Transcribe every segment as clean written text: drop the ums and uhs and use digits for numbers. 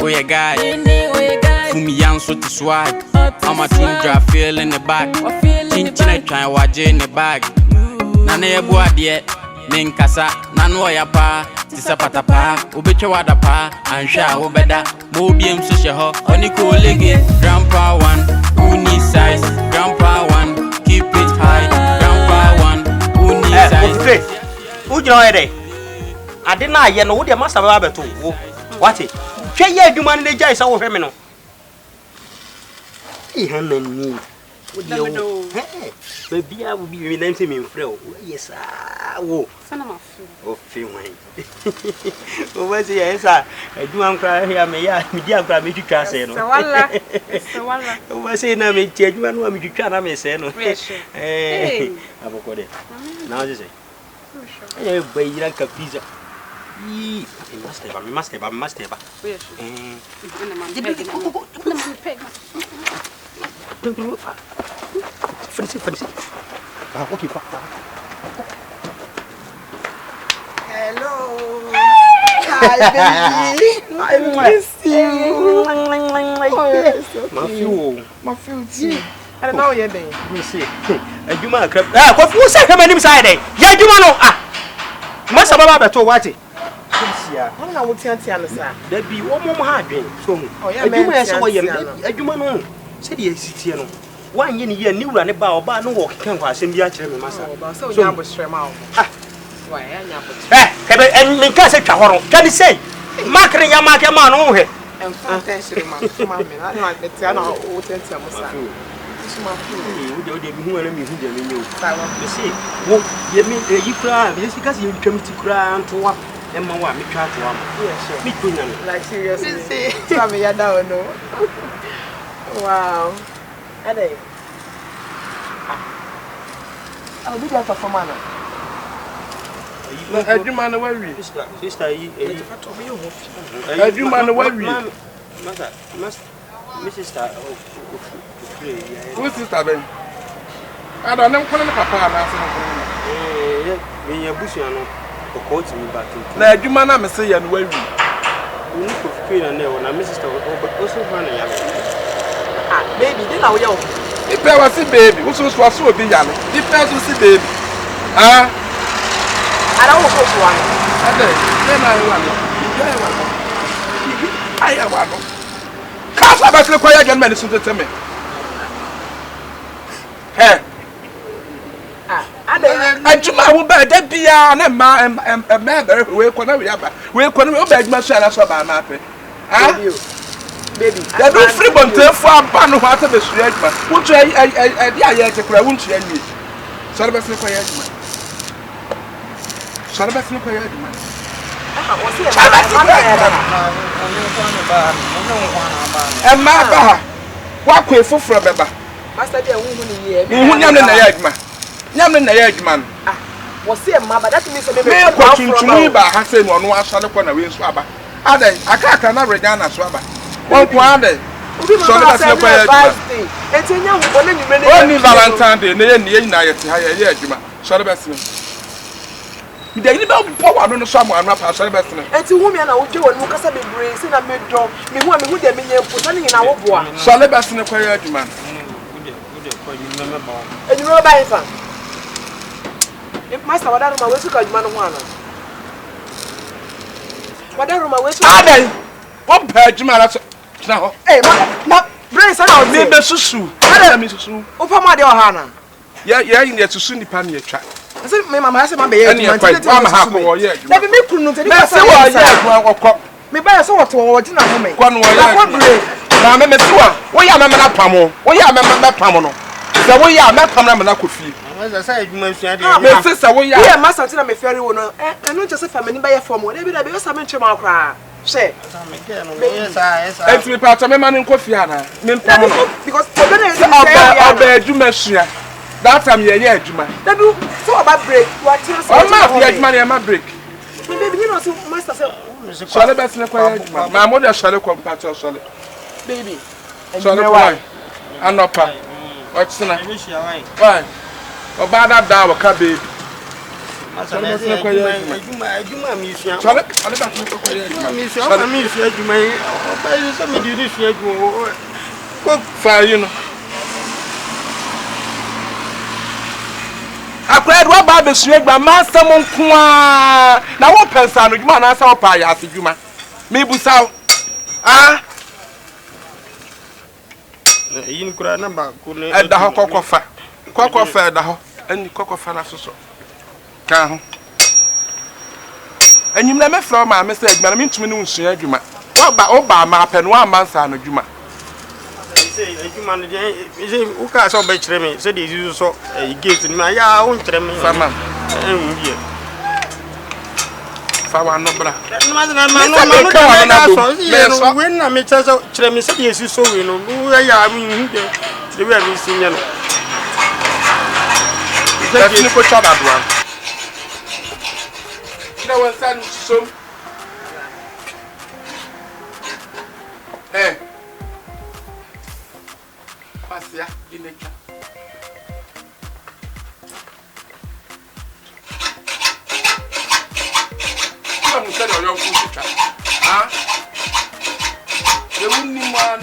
we a guy. Fumi young so to swag. I'm a tundra feel in the back. Chinchina try watch in the bag. Nana Yeboah yet. Minkasa, Nanoya pa, Tisapatapa, Ubicha Wadapa, and Sha Obeda, Mobium Sushaho, Oniko Legate, Grandpa 1, who needs size, Grandpa 1, keep it high, Grandpa 1, who needs size. Who you know I didn't know you know the master rabbit. What it? Say, you man, the jay so feminine. He had no need. Baby, I will be relenting me, Fro. Yes, I will. Oh, feel me. Oh, what's the answer? I do uncry here, may I be a grab me to cast it. Oh, what's the name? I tell you, I want me to try to say no. Hey, I've got it. Now, this is it. Baby, like a pizza. We must have. Fancy. Okay, hello. Hi, baby. I miss you. My future. I don't know your name. You see. You man crap. What you say come inside there? Yeah, you man. Must have about to what it. I don't know what you understand. There be one more hard drink. So, oh yeah, man. So you man. Say the city no. One year new run about no walk can was in the actual master. So you have a stream out. Why, and me can't say, can you say? Marketing your market man on here. And fantastic, I don't like the town or tell me. You see, you mean you cry because you come to cry to what? And my wife, me try to one. Yes, me too. Like seriously, tell me, I don't know. Wow. Ade. I'll be there for manner. I do man away. Sister, I do man away. Mother, Mrs. Star. What's sister Ben? I don't know papa and when you're bushing or coaching me back. Now, I do man, I'm a say and way. You need to feel and there when I Mrs. Star, but also running. Baby, didn't I know? If I was a baby, who was so big, if I was a baby, I don't want to one. I am one. Can't I back the quiet young man to tell me? Hey, I will buy that beer and a mother who will come over. We'll come over my son as about my baby. They don't free on the farm, pan of water, the straight man. Won't you? I cry, won't you? So the best look quiet man. So the best look quiet man. And my bar, walk away for a member. Master, who yam in the egg man. Yam in the egg man. Was here, ma, but that means a man watching to me by Hassan on one side of one away swabber. I can't never down a swabber. One day, so that's no question. It's in your only Valentine Day, near night, higher Juma. So the best. You didn't know power on someone, not pass the best. And to women, I would do and Lucas be bracing and made dog. Me want me with them in putting in our boy. So the best in the quiet man. And you know by it. If Master, what I was to catch Manawana. What I was to one page, man. Now, hey, my brains are out. Maybe Susu. I mean, Susu. Open my door, Hannah. Yeah, in there to soon the pan your track. I said, my mamma has a baby. I'm happy. Let me make you say, well, maybe I saw what you know. One way, I'm a mesua. We are Mamma Pamo. We are Mamma Pamono. So we are not Pamela could feel. As I said, you mentioned, my sister, we are Master Tina, my fairy owner, and not just a family by a form, whatever I be some to cry. Say, yes, we part of my man in Kofiana. Because I'll bear you, Messia. That time, yeah, Juma. So about break, what else? I'm not money, I'm a break. Maybe you know, so Master, shall I best quiet? My mother shall compare to solid. Baby, so why? I'm not part. What's the name? Why? About that down, baby. I Some of you this year go fire, you know. I cried what about the snake, but master Monkwa. Now, what person, you man, I saw Paya, I think you man. Maybe so. Ah, in Kuranaba, at the hot cocoa fair, the hot, and cocoa fan as so. And you never throw my message, but I mean to me, Juma. What about Obama and 1 month and a Juma? Say, a human, Uche saw by Tremmy, said he so he gives in my own Tremmy. Fawa no bra. When I meet us, Tremmy said he is so, you know, I mean, the way we sing. That's the coach of that one. No one said so. Eh. Pasia, Ginecha. I'm going to your future. Huh? The winning one.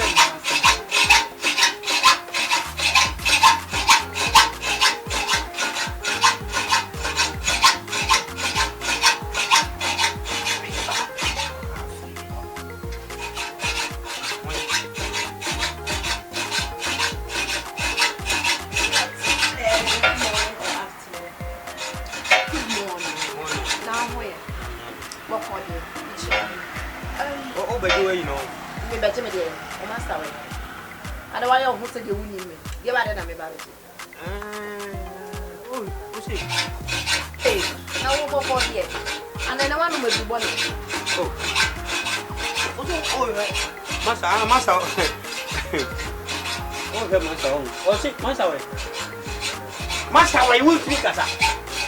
Master, why will you Casa?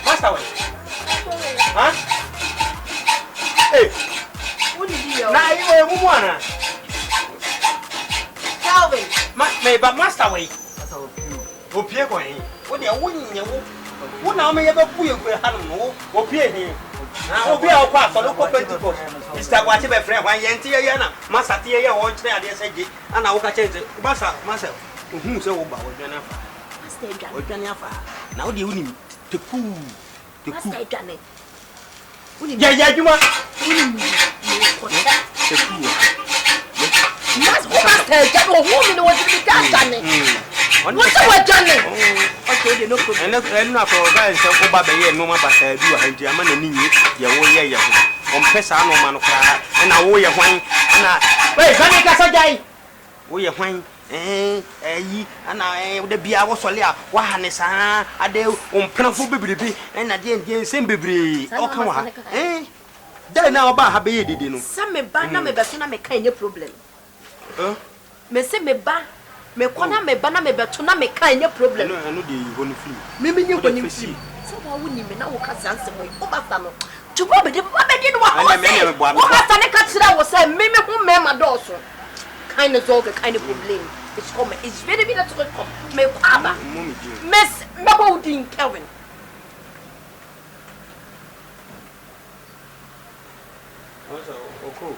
Master, huh? Hey, what did you now? You are woman. Calvin, but Master, way. Oh, Pierre, what they are winning you. What now may ever put you with Hannah or Pierre here? I'll be our part for local Pentecost. Mr. Whatever friend, why Yantiana, Master Tia, or Tria, and I'll catch it. Myself, whom so about Jennifer. Now the winning to cool the cool. Yeah, you must. What's Johnny? Okay, no good. And not for guys, so Baba, no more, but I do a German and you way on Pesano Manoka, and I wear wine. Wait, Kasawale. We are wine. And I would be our solia, Wahanesa, a day on Pranfo Bibi, and I didn't send Bibi. Oh, come on, eh? Then now about Habi did you? Some may banner me, but I make kind of problem. Me say me ba, me kona me banner me, but to not make kind of problem. I know the one flew. Maybe you can see. So I wouldn't even know what answer me. Obafano. To Bobby didn't want to was a meme who made my daughter. Kind of all the kind of problem. It's coming. It's very big to come. Me Abba. Miss Mabodin Kelvin. Okay.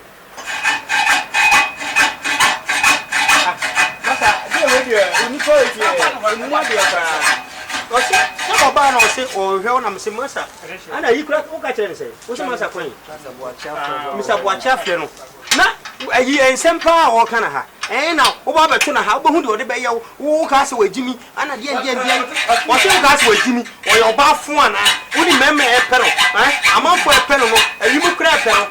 And now, over to how who do the bayo who cast away Jimmy and at the end, what you cast away Jimmy or your bath one? Would remember a pedal, I'm up for a pedal, a human crab pedal,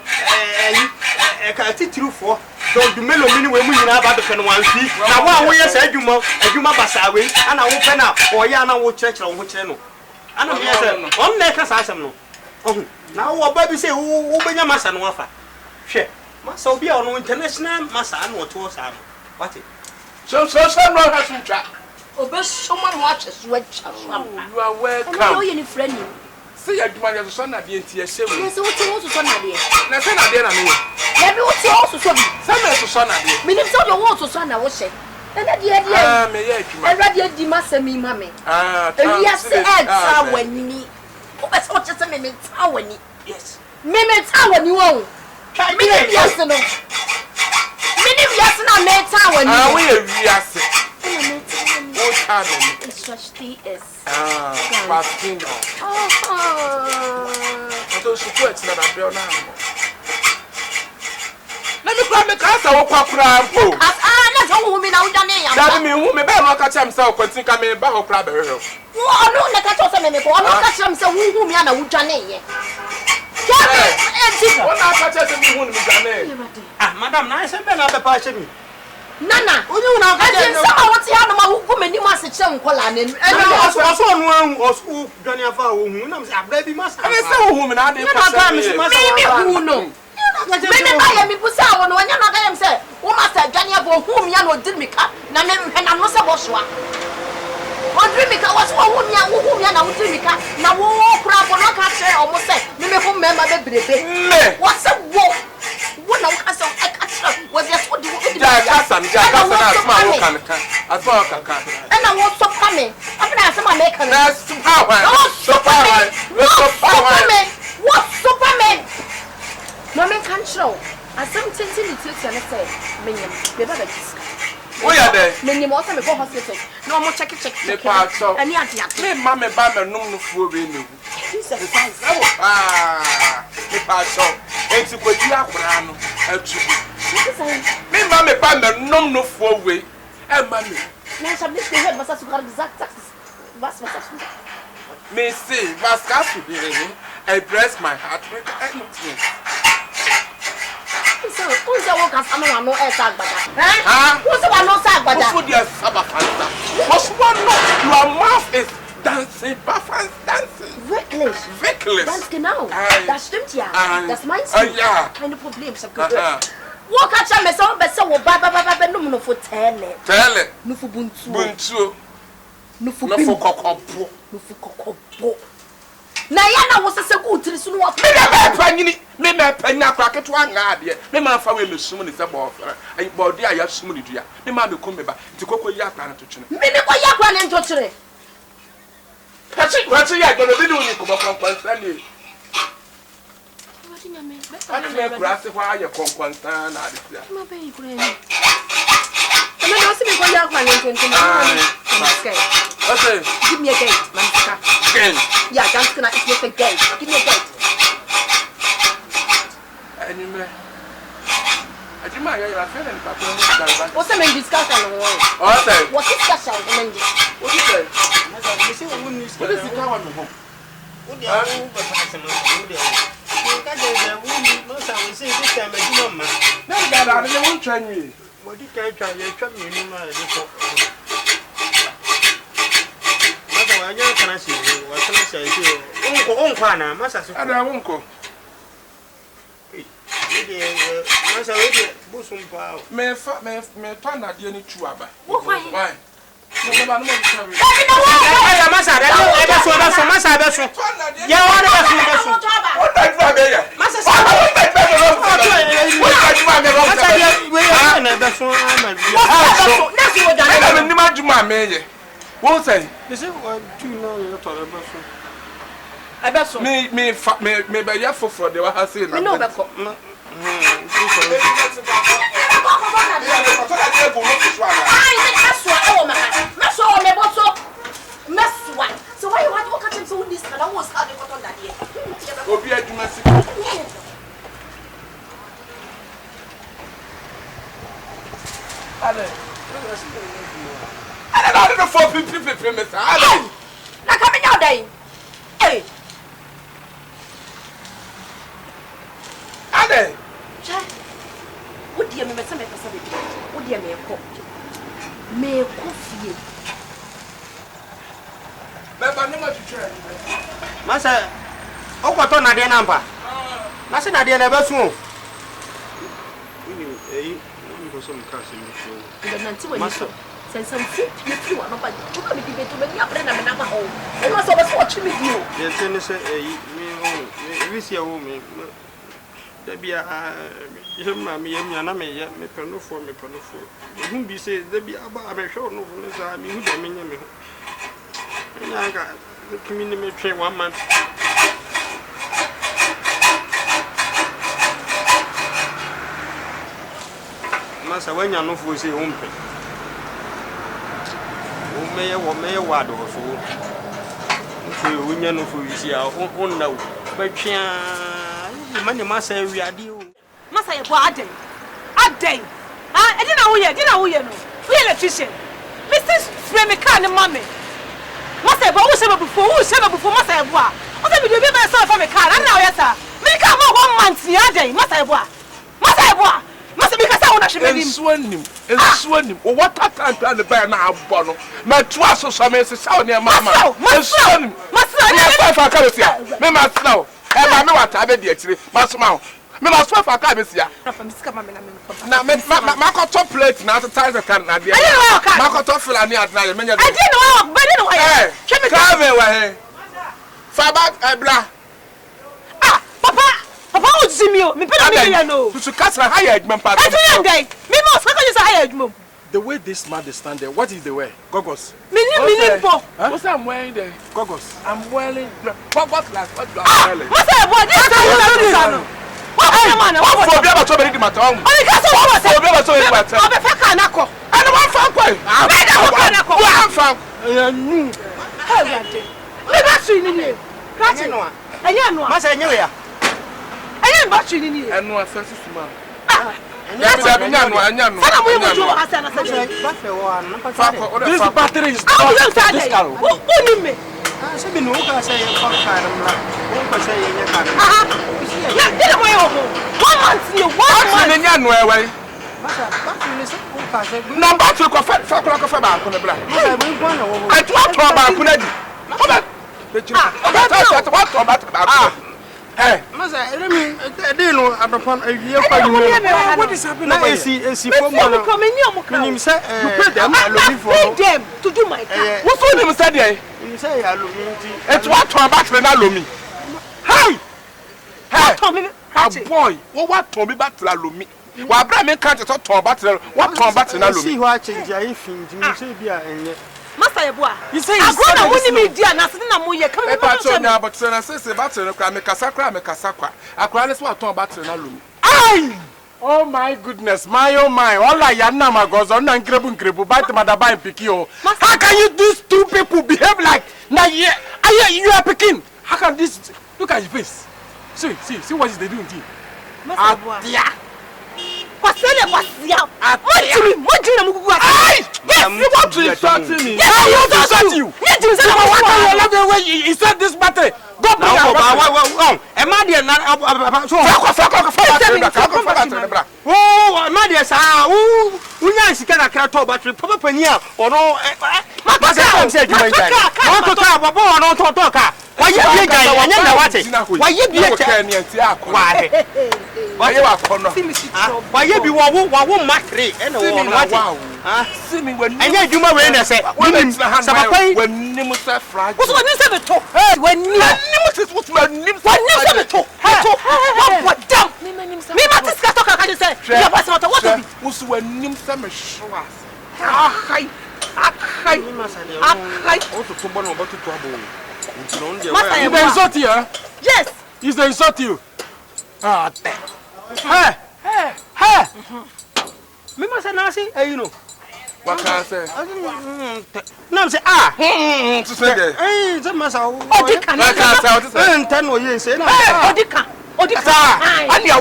a catty true for. Don't do mellow meaning when we have about the pen one feet. Now, 1 way said you must, and you must away, and I open up, or Yana will church on which channel. I don't know, on neck as I am. Oh, now what baby say, who open your mass and offer? Share. So be on international massa and what was I? What it? So someone has to track. Oh, but someone watches what you are welcome. Oh, you're friendly. See, I do my son at the NTS. Yes, what's also son at the end. Nothing at the end. Let me also son. Some son at the end. Minister, you want to son, I was saying. And at the end, I read your demassa me, mammy. Yes, eggs when me. Oh, that's what just a minute. How when yes. Minutes, how when you own. Yes, no. Minute we yes. What happened? It's just is. Fasting. So she puts that up your now. Let me come and cast our crab. That's all women out there. That means who may not catch himself when think I may buy a crab. Oh, no, the catch of them. I'm not catching himself who me and a Ujane. What not catch us in the Madam, I said, I'm a passion. Nana, you know, I didn't say what's the animal who come in the master chum colon and also one was who Johnny of our woman. I'm a baby master. I saw a woman. I didn't know. Maybe I am Pusa when you're not them say, who master Johnny of whom you know did me cut, and I'm not so much. What Dreamica was one woman whom you know Dreamica. Now, walk crap or not catch her almost say, maybe whom member baby. What's a walk? What no castle was just what you did. As far And I won't stop coming. I'm going to ask my maker. that's power. What Superman? Mamma can't show. As some tinting it is and I say, Minion, the better kiss. We are there. Many more time ago hospital. No more check. The part so. And yet, Mamma Bama no fool in you. he's a surprise. The part so. It's a good yaprano. Me Mamma Bama no fool way. And Mammy. Now, some this head was a exact was May say, Vascas will be ready. I press my heart with anything. So, who's the workers? I'm not no air tag, but who's the one no tag, but what's your Sabafanta? What's one your mouth is dancing, Baffans dancing. Wirklich. Ganz genau. Das stimmt ja. Das meinst du? Ja. Keine Probleme, ich hab gehört. Wo kannst du mir so besser, wo Baba nur für Tele. Nur für Buntu. Nur für Kokopo. Nur für Kokopo. Na ya na wo sese ku tiri so no wa. Me me panya kwaketo anga de. Me ma fa we mesum ni se bo ofere. Ai body aya sum ni dua. Me ma be kom me ba. Ti kokko yi akwa na to twene. Me ko yi akwa na nto twere. Kwachi ya gbe bi ni ko ba kwankwansa ni. Wati nyame. Ani me kura se hwa ya kwankwansa na ade tia. Ma be yi kura ni. Me no se me ko yi akwa na nto twere. Okay. Give me a gate, man. Gate. Yeah, that's gonna it's a gate. Give me a gate. Anyway. Ajima ya ya fere ni papa ni dalba. What's the main discussion on what? What's discussion on this? What is it? You see, what is What is it now on home? What do you say this time? No, Dad, I won't train you. What you can't try, you try me in my can I see? What can I say? Uncle, Master, I won't go. Me turn at the any chuaba. Why? Won't say, you say, what do you know you're talking about? I bet so. Me by your for the was saying. Me know that. So why you want to catch him so this and I was having got on that here? Obia Jumasi. I don't know for people, Miss Allen. Now coming out there. Hey. Allen. What do you mean? What do you mean? Me coffee. Master, oh, what on a number? Master, I didn't ever swim. Some cash in the show. Master. Send some food you are not by you can be to make your friend and another home. And also was watching with you. Yes, and say, me see a woman. There be a mammy and I may yet make a no for me. Whom be said, there be about a show no for I mean, who mean me. And I got the community train 1 month. Masa when you know for say umpe. May ward or so. When you know for you see our own now. But money must say we are due. Masa Yeboah a day. I didn't know you know. We electrician. Mr. Spremican and Mammy. Masa Yeboah was ever before Masa Yeboah. What have you do myself from a car? And now, yes, sir. Make up 1 month the other day, Masa Yeboah. Masa because I want to show him. Swim him. What I can't the bear now, Bono. My trust was some sound near Mamma. Masa, if I come here. Mamma Snow. And I know what I did actually. Masa, me must swear for Cabisia. Now, Marco top plate now to tie the can. I didn't know Marco top for any at night. I didn't know, but anyway, come away. Fabak, blah. Papa would see me. Me no. To cast a higher man. I do day. Me must use a higher mum. The way this man is standing, what is the way? Goggles. What's I'm wearing there? Goggles. I'm wearing. What class? What do I wear? What's that? What is that? What man? What for? Be able to make my tongue. Oh, you can't say what. Be able to make my tongue. I'm a fucker nako. I don't want fuck boy. I'm a fucker nako. I'm fuck. How about it? Let us see in here. Catch no. Ayano. Masa nyewe. Ayen ba twi ni. Eno afese suma. This battery is this car. Who me? Say no ka say car mla. Who ka say yen car. Ya, did mo yo. 1 month ni 1 month. Ni nya no ewe. Masa, battery ni say who ka say. Na battery ko fa ba ko ne bra. Masa we go na wo. I to ba ko na di. Hey, Masa, no adopan awie kwa you. What is happening? Na esi for mo. You say you pay them to do my car. What's on him said there? You say alumi. It's what to battery na lomi. Hey! Hey, boy, what to be battery lomi? Wa bra me kan to battery, what to battery na lomi. See what change I think you say bia enye. Masa Yeboah. You say I go na woni me dia na se na mo ye come me show na but na say battery no kra me kasa kwa akra ne so aton battery na lomi. Ai! Oh my goodness, my oh my. All I na magozo na nkrebu bite madaba piki o. How can you these two people behave like na you are picking? How can this look at your face? See what is they doing to you? Masa Yeboah. Kwasele kwasia. What na mugugu ati. Yes, you want to insult me. Yes, I want to insult you. Yes, you say I love the way he said this matter. Go bring her. E ma de na so oh, ma de sa unya sika na kra to battery papa pani a ono ma say you mind that. To ka babo ono to ka. Why you be guy anya na wate. Why you be ka ni anti akwa. Why you akọ no. Why you be wo makre e na wo wate. Ah, see me when anya djuma we na say. Sapapai when nim say frag. What's what you say me to? When nim say me to. What damn. Me ma tiska to ka ka say. You pass me to what be? What's when nim say me shwas. Akai. O to bo no bo to abo. Masa Yeboah. Insult you, huh? Yes. He's the insult you. Ah, hey. Me must say nasi, you know. What can I say? No, say to say that. Hey, that must have. Odika. What can I say? 10 or yes, say. Odika. And you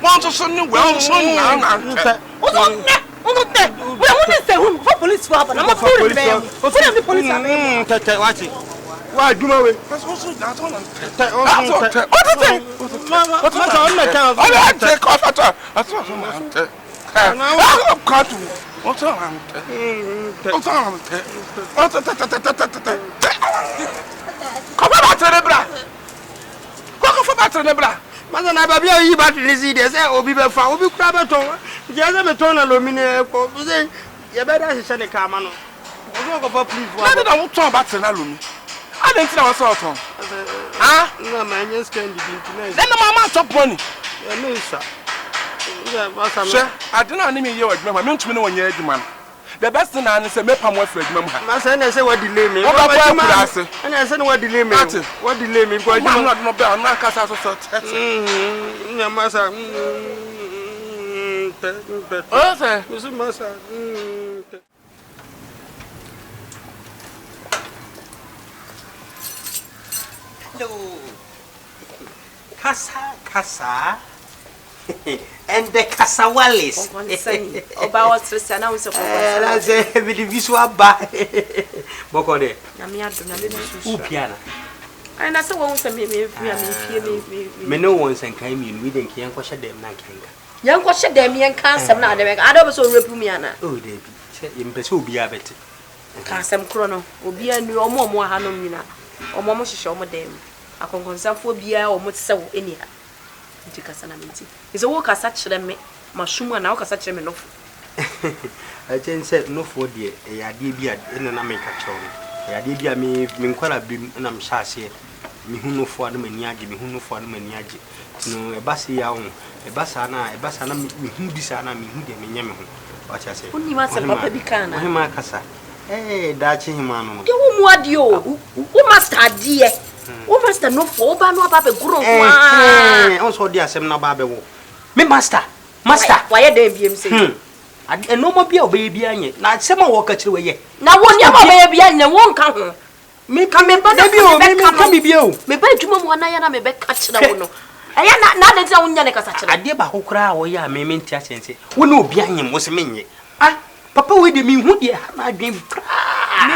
want to send you well, son. We want to say who police for but I'm a police man. Who the police Watch it. Why do my way? That's also that one. What take off at all. That's what I'm cut. What's on? Come back to the bra. Come back to the bra. Mother, I baby, you back to the sea. They say, oh, be found, will be crab at all. Just a ton of aluminium. You better send a camano. I don't talk about the aluminium. I didn't know what's out on. Ah, no, man, just can't be. Then the mama top money. Sir, I do not need you. I mean to me one year, man. The best thing I say, make my friend. My son, I say, what delay me? And I said, what delay me? What delay me? Because I'm not no better. I'm not cast out of such. Ose. Musu masa. Hello. Kasa. And the Kasawales. Oba was Christian now so That's a very visual bar. Bokode. Nami adu na be Upiana. And that's one say me No one's and came in with and can't wash them na kenga. Yan ko hye dem yan kan sam na dem ado be so repu mi ana. Oh, they be. Impese obi abete. Kan sam kro no obi anu omo ha no nyina. Omo hye omo dem. Akonkonsamfo bia omo tsew eni ha. Nti kasa na menti. Izo wo kasa kyerɛ me mashumu na wo kasa kyerɛ me no. I think said no for the ade bia ena na me ka kyerɛ. Ade bia me nkwara bim na me hyase. Me hu no fo ade mani age, me hu no fo ade mani age. No ebase ya wo. Ebasa na me hu bisa na me hu de me nyame ho. Wa kyase. Onni ma se papa bi kan na. Wo ma kasa. Da chi hima no. De wo mu ade o. Wo master de. Wo master no fo ba no papa guro kwa. On so de asem na ba be wo. Me master. Why dey biem say. Ade no mo bia oba bia anye. Na asem a wo ka kire we ye. Na wo ni ma oba bia anye wo nka ho. Me ka me ba da bi o me ka me bia o. Me ba adwuma mu na ya na me be ka kire wo no. Eya na de wo nya ne kasa kire. Ade ba ho kra wo ya me menti asense. Wo na obi anye mo se menye. Papa we de me hu de na adwen pra.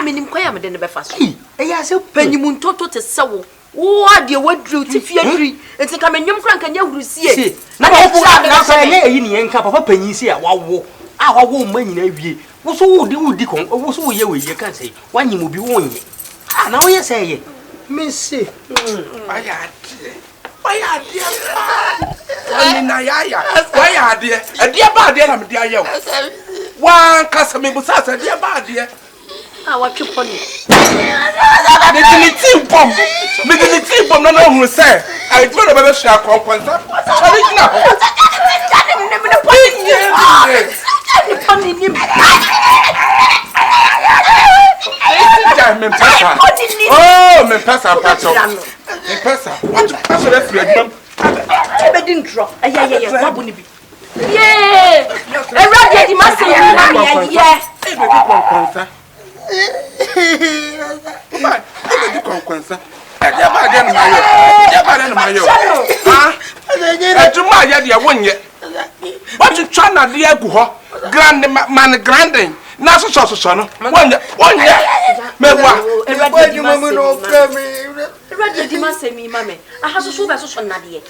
Me nim kwa ya me de ne be fa so. Eya se panimu ntoto te sewo. Wo ade wadru ti fie dri. Enti ka me nwom kra nka nya hurusie. Na na fa ye eyi ne nka papa panyin se a wawo. Wawo ma nyina wie. Wo so wo di kon. Wo so wo ye we ye kan sei. Wanyim obi wo nye. Na wo ye se ye. Me se. Why are dear? Why are dear? A dear bad dear, I'm dear. One customer was a dear bad dear. What you pony? Making it team bomb. Making it team bomb. No one will say. I don't know whether she are confident. Oh, me pesa pato. Me pesa. What you pass the free? I didn't drop. Yeah. What would it be? Yeah. I read the master. Yeah. Hey, baby, confident. But I do confident. What you trying to do? Grand man, granding. Now, so no. 1 year. Me what? Ready, must say me, mammy. I have to show my social nadia.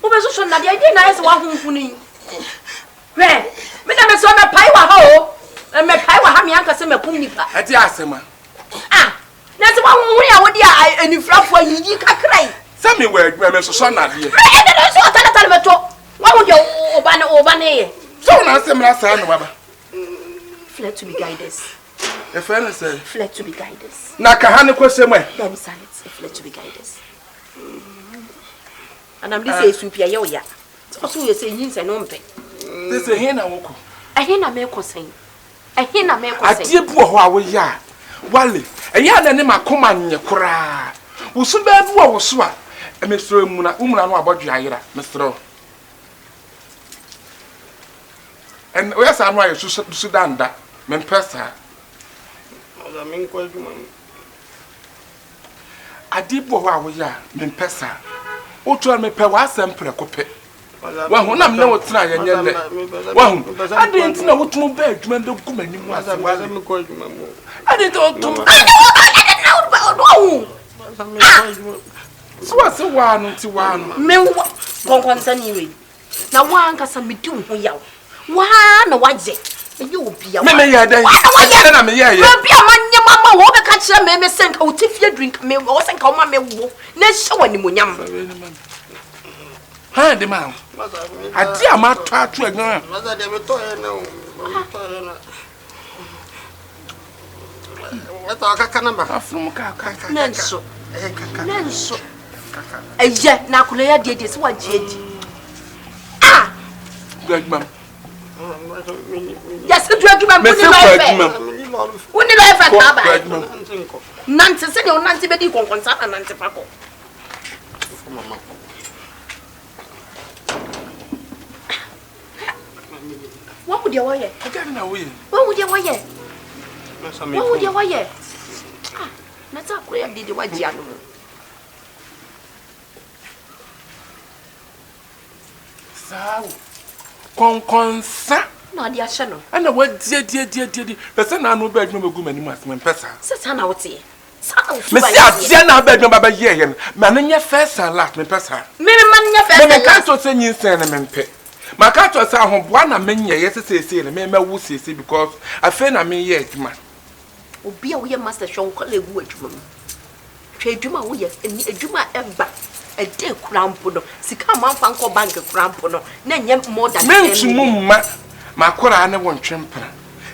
Over nadia, didn't I as one who knew? Where? Madame saw a pie ho, and my pie will have me uncle some punifa. At the asema. That's one way I would die, and you flop for you can cry. Tell me where Mrs. Son nadia. What would you obane? So now, similar son, Baba. Fled to be guided. A friend said, fled to be guided. Nakahana question where? Then silence, fled to be guided. And I'm this is Supia Yoya. Also, you say, Yins and Ompe. This is a hen. I hear a milk saying. I hear a milk saying. I dear poor ya. Wally, a young animal command your cry. Will soon be a swat. And Mr. Muna, about Jaira, Mr. And where's I know you Sudan that, Mempesa? I did what ya, Mempesa. O told me per was sempre cope. Well, when I'm no try and yet. Well, I didn't know what to bed, man, the woman was. I didn't know. So what's the one to one? Me won't concern you. Now, one can some be doing for you. One, what's it? You will be a man. You'll be a man. Your mamma won't catch a man. Send out if you drink me, or send come on me. Let's show any more yam. Hi, the man. I dear my try to ignore. Nanso. Eje na kulaya die die so wajeji. Good ma'am. Yes, drug ma'am. Woni lo efa ka ba. Nante se ne nante be di konkonsa na nante fa ko. would you wire? I got away. What would you wire? What would you wire? That's how I did the white yellow. So, consa. No, dear channel. And the word dear. The son I know bedroom of women must mean person. Sit out here. Miss Diana bedroom by year, man, your first and last me person. Maybe man, your first and last was saying you send them and pay. My cat was at home 1 minute yesterday, and me will see because I feel I mean, yet, man. Oh, be a master show, call a wood room. Trade Juma, yes, and a Juma ever. A dear crampono, see come on, Fanco Bank of crampono, then more than men, my Koran won't trample.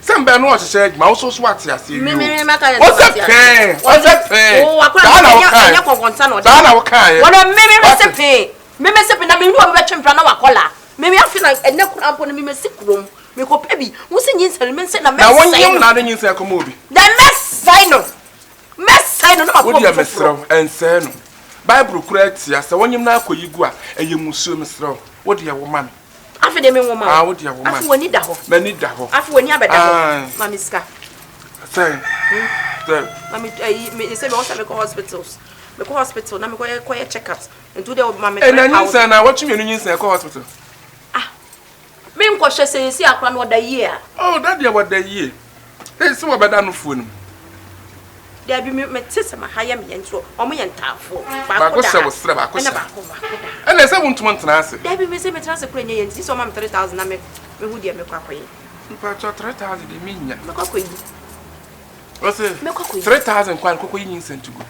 Some Ben was said, Mouse was what I see. What's that pay? What's that pay? Oh, I can't. What a maybe recipe. Maybe something I mean, you are champion of a collar. Maybe I feel like a neck crampono in a sick room. Make up baby, who's in his element, and a man, one young lad in your movie. The mess sign of what you must throw and say no. Bible corrects yes, the one you now could you go and you must soon throw. What do you woman? After the woman, I would you woman. After when you die, many die. after when you have a Mamiska. Say, Mammy, say, also make hospitals. Make hospital, now make quiet checkups and do the old mammy. And then you say, now what you mean in the hospital? Ah, being cautious, see, I plan what the year. Oh, that year what the year. There's some about that phone. There be me sister my higher me and so or me and tafo. But was and there's a want to answer. There be me say me transfer kwenye and see so mam 3,000 na me who dey me kwakwe. But 3,000 dey mean ya. Me kwakwe. What's it? 3,000 kwan kokko yin sent to go.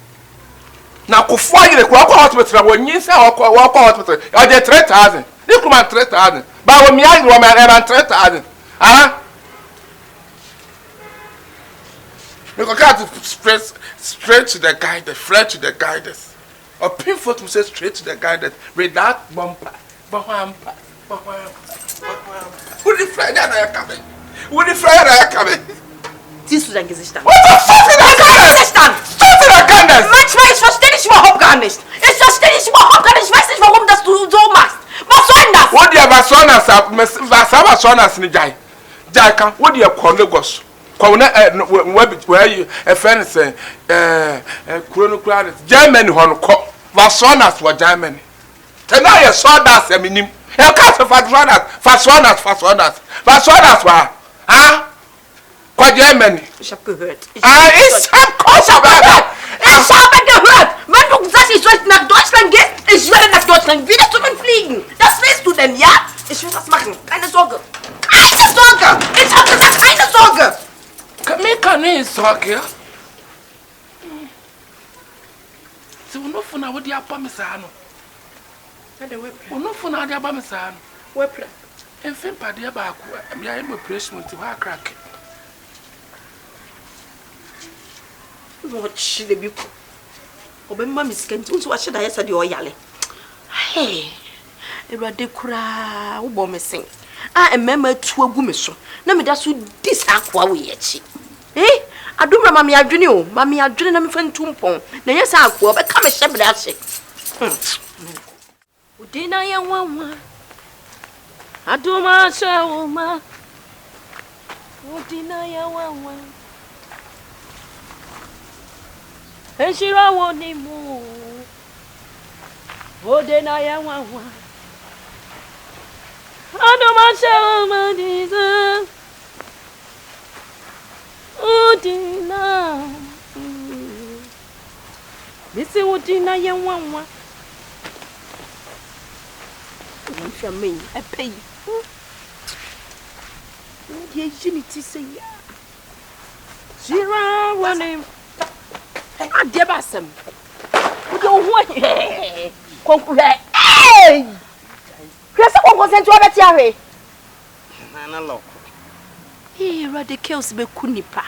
Na ko fo yire ko hospital when yin say walk hospital. I dey 3,000. They come 3,000. But when me I go man 3,000. Ah? We got to straight to the guidance, flat to the guidance. Or painful to say straight to the guidance without bumper. Would the Friday are coming? Would the Friday are coming? This was an existence. What the fuck is that? Stop in the guidance! Much more is for studies for home garnished. It's just studies for home garnished message for home that's to do must. But Sondas! What do you have a son as a Jai? Jai, what do you call Lagos? Where you a friend say, Germany, Vasonas for Germany. Tonight, I saw that. I mean, you can't fast runners. Huh? Quite Germany. It's a good. It's a course about that. It's a better. Man, look, that is right now. Deutschland get is very not Deutschland. Wie das zu den Fliegen. Das willst du denn, ja? Ich will das machen. Keine Sorge. Keine Sorge. Ich habe gesagt, keine Sorge. Can you talk here? So, no for now, what do you have Pamisano? No for now, the Abamisano. Where? And Fimpa, dear Baku, I am a pressure to her crack. What should they be? Oben mammy skin to what should I say? Your yale. Hey, a radicra, who bomb sing. I remember 2 women. No, me that's who this aqua we yet. Eh? I do remember Mammy Adrenio, Mammy Adrenal, me friend Tumpon. Now, yes, I will become a shepherd. That's it. Did I am one? I do my show, ma. What did I am one? And she won't move. What did I am one? I do my show, ma. Desire. Oh, Dina. This is what Dina young one. From me, I pay you. Dear Unity say, Zira, one name. I give us some. You don't want it. Hey! Chris, I won't consent to have a tiare. Here are the kills be kunipa.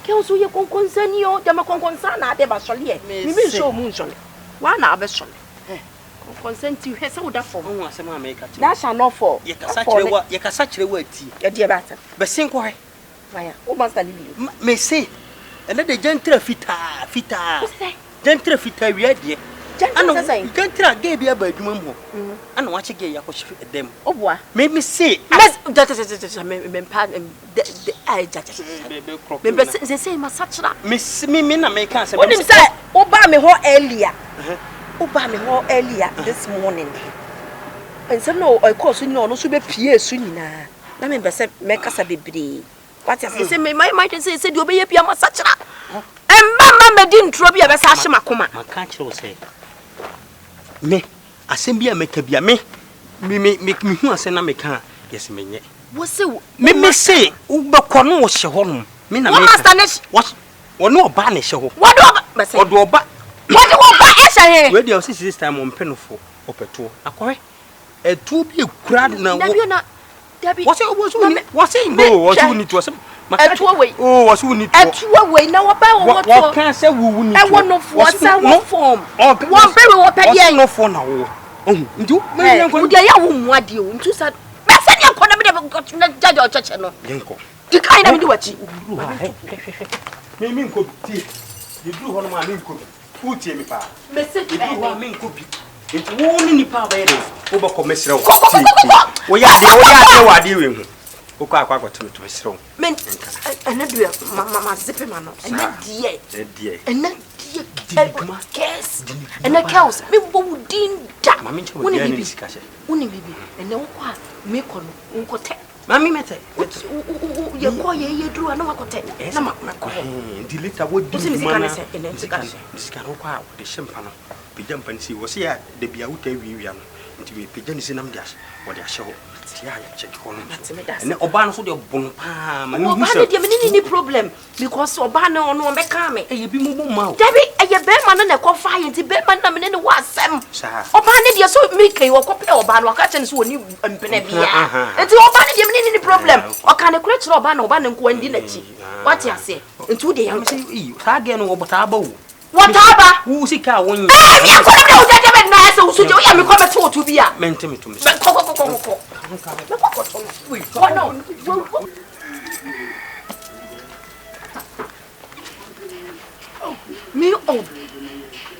Kills who you can concern you, the concern at the Basolier. Maybe so moonson. One hour son. Consent to his old form. That's an awful. You can such a word, dear batter. But sing why? Why, almost a little. May say, and let the gentle fita. Gentle fita, we are dear. Gentle say. Can't I give you a bed room? And watch again, you push them. Oh, what? Made me say, that is a pardon. I judge. They say, Massatra. Miss Mimina make us. What did you say? Obama ho earlier. Obama ho earlier this morning. And so no, of course, you know, no should be Pierre soon. Let me make us a baby. What you say, my might say, you'll be a Piamasatra. And Mamma didn't trouble your Sashima Kuma. My country say, me, I send me a make a be a me. Make me who I send a make her. Yes, me. What's so? Me say, Uber Corno was your home. Me, what no banish. What do I say? Where do you see this time on Penofo or Peto? A correct? A 2 be a crowd now. What's it? No, what you need to us? Oh, what's you need to way now about what can I say? I want no form. One very what no for now. Oh, do what you into said. Messenger could got to judge or church. You can't do what you mean. Could you do one of my name could put him pa. Message me could be. It's only power over commercial. We are doing. Oka kwa to me strong. Men and do mama zipping man. And dear. And not dear case. And the cows me woodin da. Mammy to discussion. Only baby. And no qua make on uncote. Mammy mete. You call ye drew another cote. Delete a wood discussion. This can require the champagne. Pijam and see was here the Biaute Vivian to be pigeons in Amdas or their show. Check on and Obana for your bonpam and any problem because Obana or no Became a be more. Debbie, a bearman and a coffee and the bearman and was Sam. Obana, you so make or copy Obana catchings when you and Penebia. And to Obana, any problem or can a creature Obana and go and dinner. What you say? In 2 days, I'm saying, again over Tabo. Whatever? Who's he car when you know so you am coming to be a mentor to me. Me oh,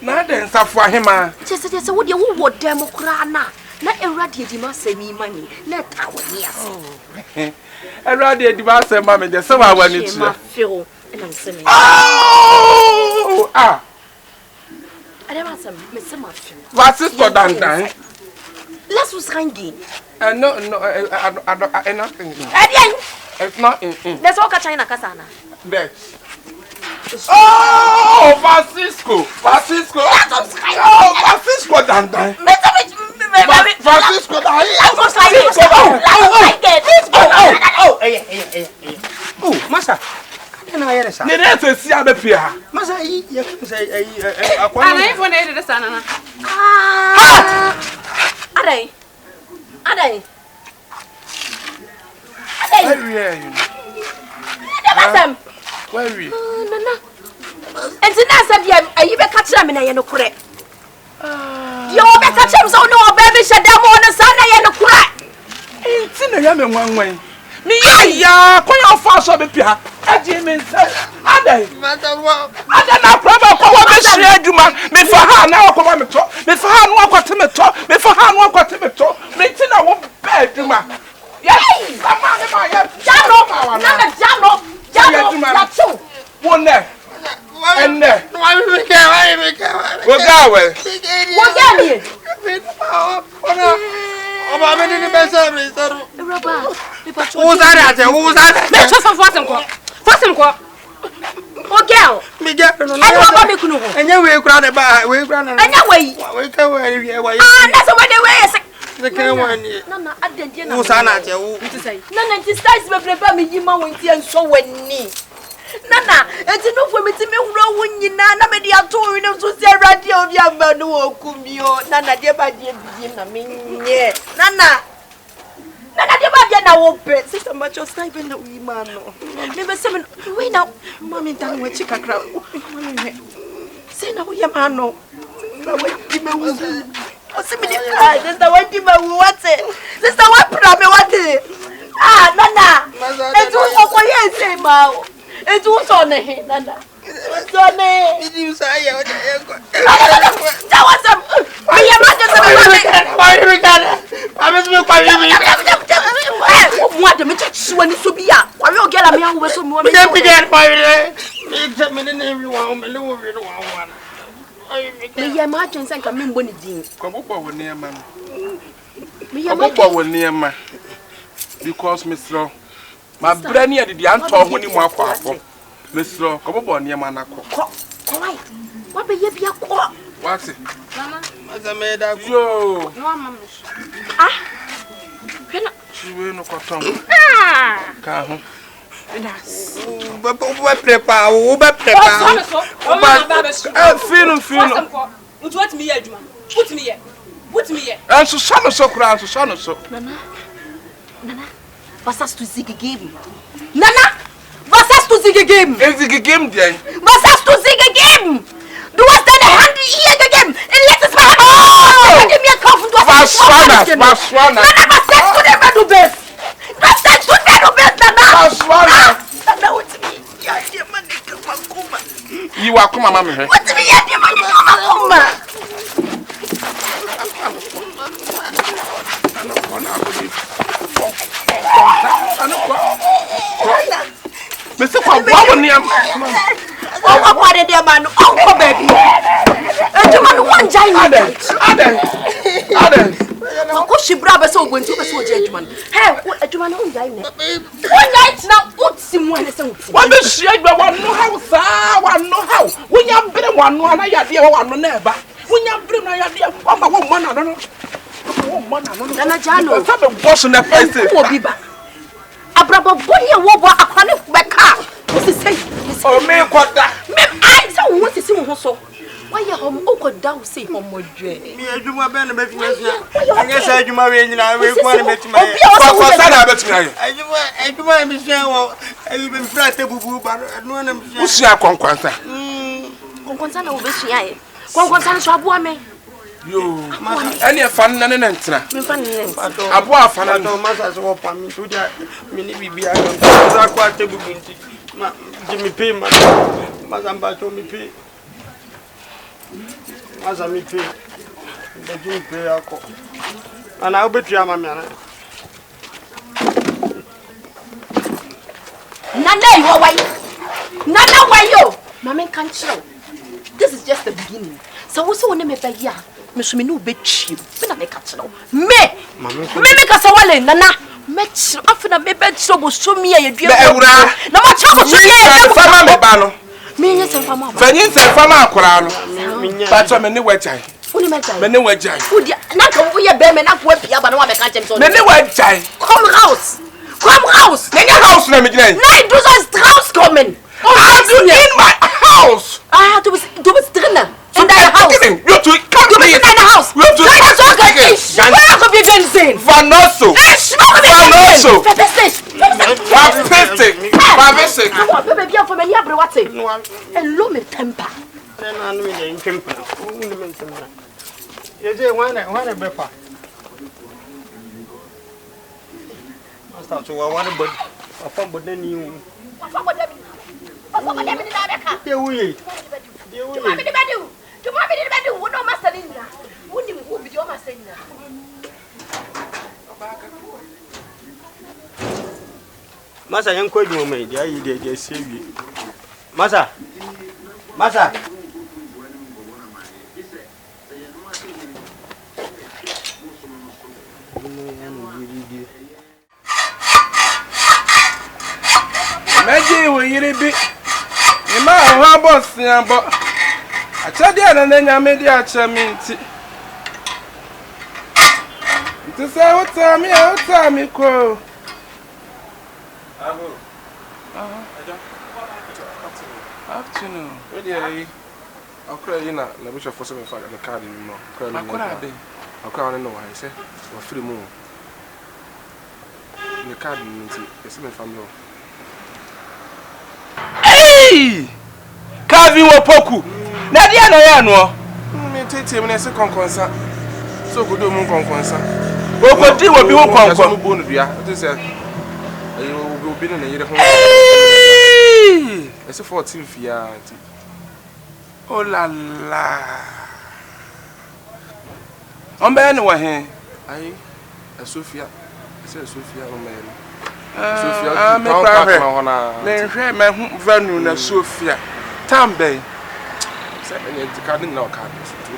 Nada for him. Just what you would democrana. Not irradiate must say me money. Let our yes. Irradiate must mammy, there's some I want to feel. And I'm saying, oh, I never said, Miss Muffin. What's this for Dantan? Let's was hanging. No, I nothing. It's not in. Let's walk a China Casana. There. Oh, Francisco. Oh, Francisco Dantan. Francisco, oh, Master. And I had a son. Let's see how the Pia. Massa, you can say a the son. Where are we? And then I even catch them in a no correct. You better catch him so no baby shut down on the sun and no crack. It's in a young one way. Me, ya, quite a fast of the Pia. I didn't say, I don't know, probably share you, man. Me for her now, come on, me for her, walk what to me talk, me for her, walk what to me talk, me till I won't bed, you man. Yes, come on, Jano, one there. And there. Why we can't, we'll go away. Who's that? Let's just force him. Oh, girl, Me get and you will grant a bar, we grant anyway. we can wear. That's what they wear. The can one. No, I didn't Who's not to say. No, this size will prepare me, you man, and so when me. Nana, it's enough for me to me when you nana, maybe I told you to say radio of your man who come you. Nana, dear, by dear, Nana. Nana, dear, by dear, now, open. Sister, much of sniping that we man. Never 7. Wait now, Mommy, down with chicken crowd. Say now, your man, no. Sister, what do you want it? Sister, what problem what it? Ah, Nana, it's all for you, say, Mao. It's what's on the head, Nana. Sonny. Did you say you? That was a. I am not just what the mitch when it should be up. Why you get a meal with some more? We don't begin by examining everyone. Me imagine saying come in when it did. Come up with near man. Me Come up with near man. Because Mr. My brain here did the answer when you walk off. Mr. Come up near man. What be you be a quack? What's it? As I made up. Yo. Ah. She will not come. Come. Prepare. What me here, Juma? Put me here. Put me here. And so son so crown, so so. Nana. Was hast du sie gegeben? Nana, was hast du sie gegeben? Sie gegeben denn? Was hast du sie gegeben? Du hast deine Hand ihr gegeben. Letztes Mal hast du mir kaufen. Du hast was Nana, was sagst du denn, wer du bist? Was sagst du, wer du bist, Nana? Was Nana, what's me? Ja, der Mann nicht kommen. You are come mama me. What's me? Ja, der Mann nicht kommen. Mr. What near what did the man? Oh, baby. The man one giant. Adam. Of she brother so going to be so judgment. Hey, what a man on giant. 1 night now, what's him one is what the shit, but one know how, sir, one know how. When you bring one, I idea one never. When you bring my idea, one I don't know. Nana Jano, I'm washing the face. Abrabo bonia wobo akwane beka. What is say? Oh me kwata. Me I say what is him so. Why you home okoda say homodwe. Me adwuma be na betumi asia. Anya say adwuma we nyina we kwa na betumi. Kwa sana betumi aye. Adwuma me sia wo ayi be fra tebubu ba no na me sia. Usia konkwansa. Konkwansa na obesua ye. Konkwansa so aboa me. Yo, any fan na ntina. Me fan ne. Aboa fan na no masa so pa mi to dia me ni bibia kan. Za kwa tebubu nti. Ma Jimmy pay ma. Mazamba to mi pay. Maza mi pay. Be Jimmy pay akọ. Ana obetua ma me ana. Nana you why? Nana why yo? Mama can't chill. This is just the beginning. So we so me be here. Me so me no be chi. Me na me ka chill. Me Kasawale Nana. Me chill. After me be chill go so me ye dua. Na ma chill go so ye. Fama me ba no. Me nya sem fama. Fanyin sem fama akora no. But me ne wajai. Uni me jai. Me ne wajai. Udi na ka wo ye be me na ko apia ba na wa be ka chem so. Me ne wajai. Come house. Me ne house na me gina. No, it was house coming. Are you in my house? Ah, du bist drinnen. In deinem Haus. You to come Du bist in deinem Haus. You to ich schwöre, wir werden sehen. Vanoso. Ich schwöre, wir werden sehen. Verpiss dich. Verpiss dich. Bebe, bien für mich, aber warte. Hello, mit Temper. Na no me in temper. Uni me temper. Ye je wana bepa. Asta so wana bod. Afa bod na ni wu. Afa bod na mi na beka. Ye wuye. Tu ma bi bedu, wo no master ni na. Wo ni wo bi o master ni na. Masa yanko dwuma mai da yi da sebi. Masa. Meji wo yiri bi. Ima ho boss yan bo. Acha dia na nya me dia acha mi nti. Nti say what me ko. Abo. Afternoon. Where dey? Akra yi na bishop for some father the card ni mo. Akra dey. Akra no why say we free mo. The card ni nti ese me family. Hey! Kavi wo poku. Na dia na ya no. Me tete me na se konkonsa. So godo mu konkonsa. Okodi wo bi wo konkon. Mo bonu dua. It is obi no na yire ho. Hey! It's 14th year. Oh la la. On be anywhere here. Aye. Sophia. Say Sophia on me. Sophia. Me kwa. Me hwe me venue na Sophia. Tambe. Say me the card na card.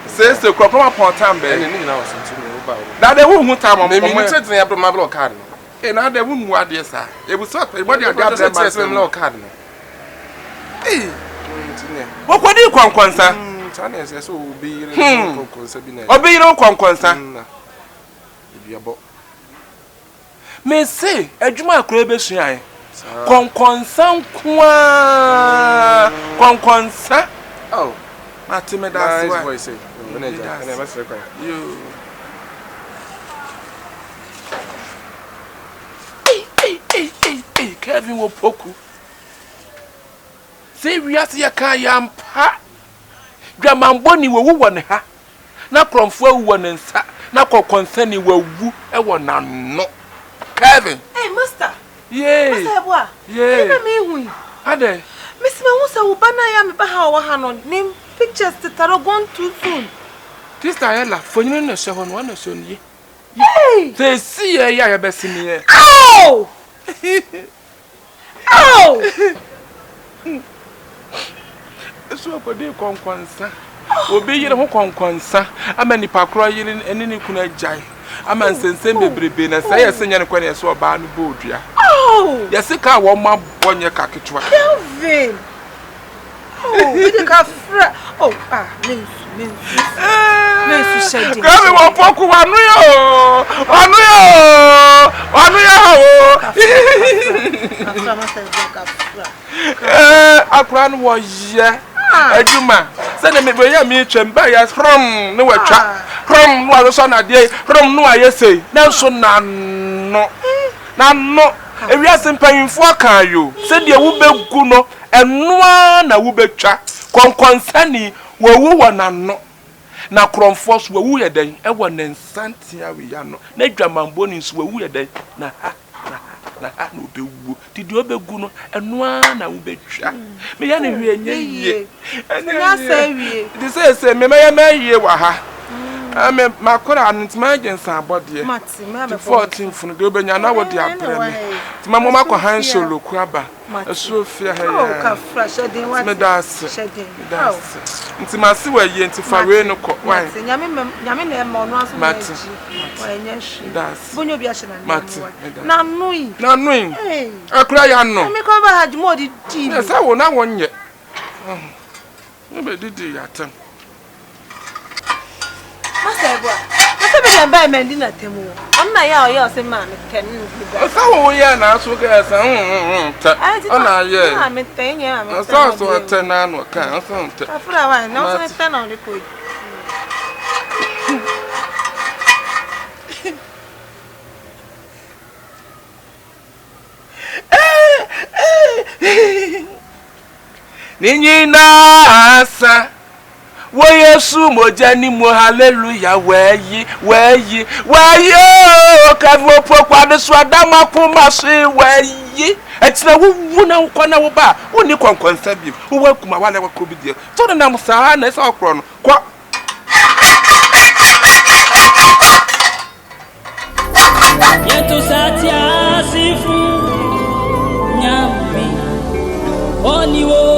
Say the crop upon Tambe. Any na was to me about. That they who time on me. Me say to me my block card. E na they who mu ade sa. E bu so e body ade ade ma say me block card no. Eh. What could you conquer? China says so be conquer. Obey no conquer. Me say, a Juma Crabbe, conquer kwa conquer. Oh, Martin, that's what I say. You. Hey, Kevin will poku. Say we are ya kayam pa. Dramamboni wo wone ha. Na kromfo wone nsa. Na kokonsani wo wu e wona no. Kevin. Hey, master. Yeah. Master Yeboah. Yeah. Na me hu. Ade. Miss me hu say wo bana ya me ba ha wo ha no. Nim pictures to taro gone too soon. Sister Ella, fonyin na she ho no na so ni. Hey. Say see ya be sini ye. Ow! Ow! Eso akode konkonsa. Obi yire ho konkonsa. Ama nipa kro yire eni ni kuna jai. Ama nsensem bebrebe na say yesenya ne kwa na yeso oba no bodua. Oh! Yesika wo ma bonye kaketwa. Kelvin. Oh, we the kafra. Oh, means. Means shedding. Kelvin wo poku wanu yo. Kafra master kafra. Akran wo ye. Aduma. Say na me be ya me twemba ya from ne watwa. From no aso na de. From no ayese. Na so na no. Na no. Ewiase mpanyimfo aka yo. Se de wo begu no enoa na wo betwa. Konkonsa wo wo na no. Na kromfo so wo ye den e wo nensantia we ya no. Na dwamambo ni so wo ye den na ha. Na no bewu didi obegu no enoa na wo betwa me ya ne hwe enye yie enya wie di say me yie wa ha me makora antima agency abode mati me 14 funu de obenya na wo di apre ti ma mo makọ han solo ku aba Sophia ha oh ka fresh den wa me das shedin nti ma si wa yie nti fa we no ko wan nyame na e ma no aso mati wa enye shi das bonyo bi ahye mati na nui akura ya no me ko ba hajmo di ti na sa wo na wonye me be didi ya tem Master Yeboah, I said me buy Mendina temu. Onna ya o ya se ma me tenu bi. Sa wo ya na so ga sa ona ye. Na me tenye ma. Sa so ten na no kan so nte. Afura wa na so ten na o de ko. Ninyina asa wo Yesu mojani mo hallelujah weyi o kavo pokwa de so adama kuma so weyi etina wu na nkwa na wo ba woni konkonsa bi wo wakuma wale wakro bi die to na musa na esa okro no kwa yeto satia sifu nyami oni wo